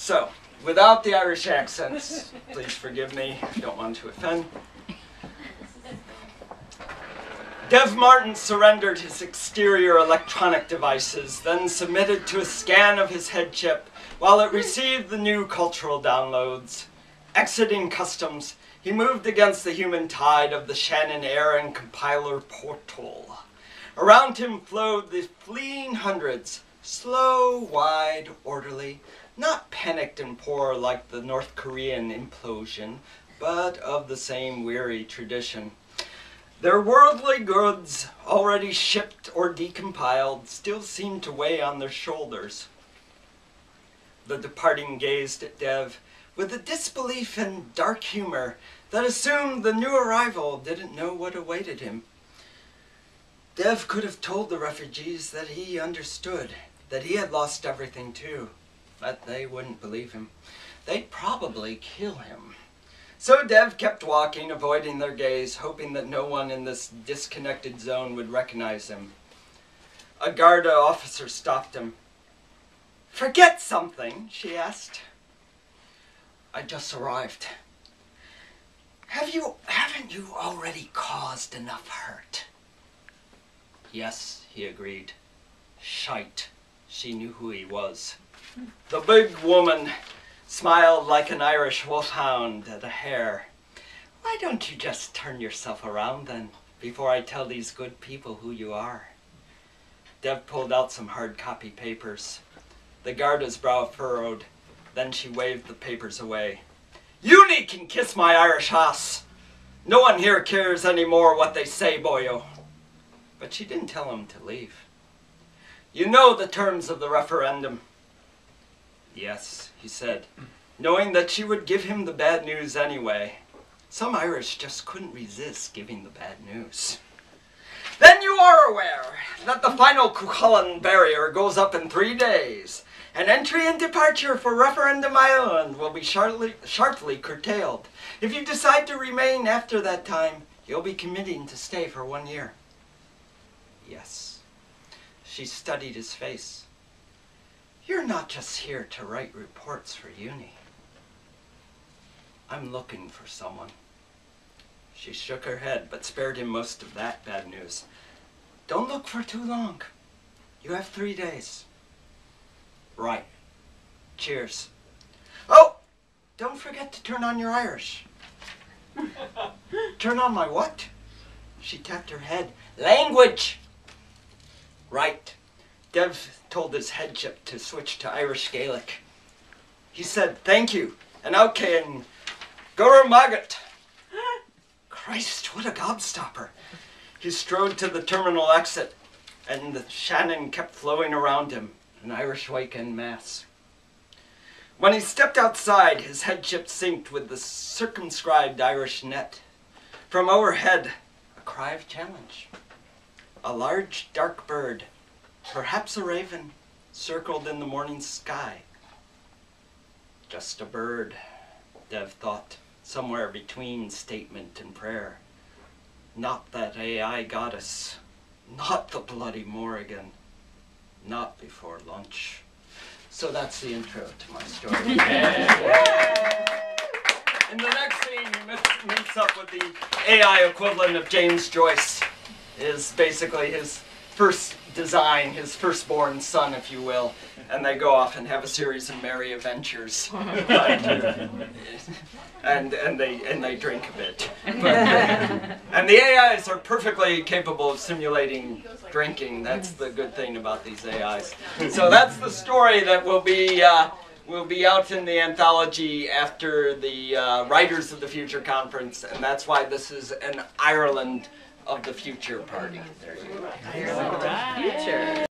So, without the Irish accents, please forgive me, I don't want to offend. Dev Martin surrendered his exterior electronic devices, then submitted to a scan of his head chip while it received the new cultural downloads. Exiting customs, he moved against the human tide of the Shannon Air and Compiler portal. Around him flowed the fleeing hundreds, slow, wide, orderly, not panicked and poor like the North Korean implosion, but of the same weary tradition. Their worldly goods, already shipped or decompiled, still seemed to weigh on their shoulders. The departing gazed at Dev with a disbelief and dark humor that assumed the new arrival didn't know what awaited him. Dev could have told the refugees that he understood, that he had lost everything too, but they wouldn't believe him. They'd probably kill him. So Dev kept walking, avoiding their gaze, hoping that no one in this disconnected zone would recognize him. A Garda officer stopped him. "Forget something?" she asked. "I just arrived." Haven't you already caused enough hurt?" "Yes," he agreed. Shite. She knew who he was. The big woman smiled like an Irish wolfhound at a hare. "Why don't you just turn yourself around then, before I tell these good people who you are?" Dev pulled out some hard copy papers. The Garda's brow furrowed. Then she waved the papers away. "Uni can kiss my Irish hoss. No one here cares any more what they say, boyo." But she didn't tell him to leave. "You know the terms of the referendum." "Yes," he said, knowing that she would give him the bad news anyway. Some Irish just couldn't resist giving the bad news. "Then you are aware that the final Cuchulainn barrier goes up in 3 days, and entry and departure for Referendum Island will be sharply curtailed. If you decide to remain after that time, you'll be committing to stay for 1 year." "Yes." She studied his face. "You're not just here to write reports for uni." "I'm looking for someone." She shook her head, but spared him most of that bad news. "Don't look for too long. You have 3 days." "Right. Cheers." "Oh, don't forget to turn on your Irish." "Turn on my what?" She tapped her head. "Language." "Right." Dev told his head chip to switch to Irish Gaelic. He said, "Thank you, and okay, and Guru Magat." Christ, what a gobstopper. He strode to the terminal exit, and the Shannon kept flowing around him, an Irish wake en masse. When he stepped outside, his head chip synced with the circumscribed Irish net. From overhead, a cry of challenge. A large, dark bird, perhaps a raven, circled in the morning sky. Just a bird, Dev thought, somewhere between statement and prayer. Not that AI goddess, not the bloody Morrigan, not before lunch. So that's the intro to my story. In the next scene, he meets up with the AI equivalent of James Joyce. Is basically his first design, his firstborn son, if you will, and they go off and have a series of merry adventures, and they drink a bit. And the AIs are perfectly capable of simulating drinking. That's the good thing about these AIs. So that's the story that will be out in the anthology after the Writers of the Future conference, and that's why this is an Ireland of the Future party. There you go. Future.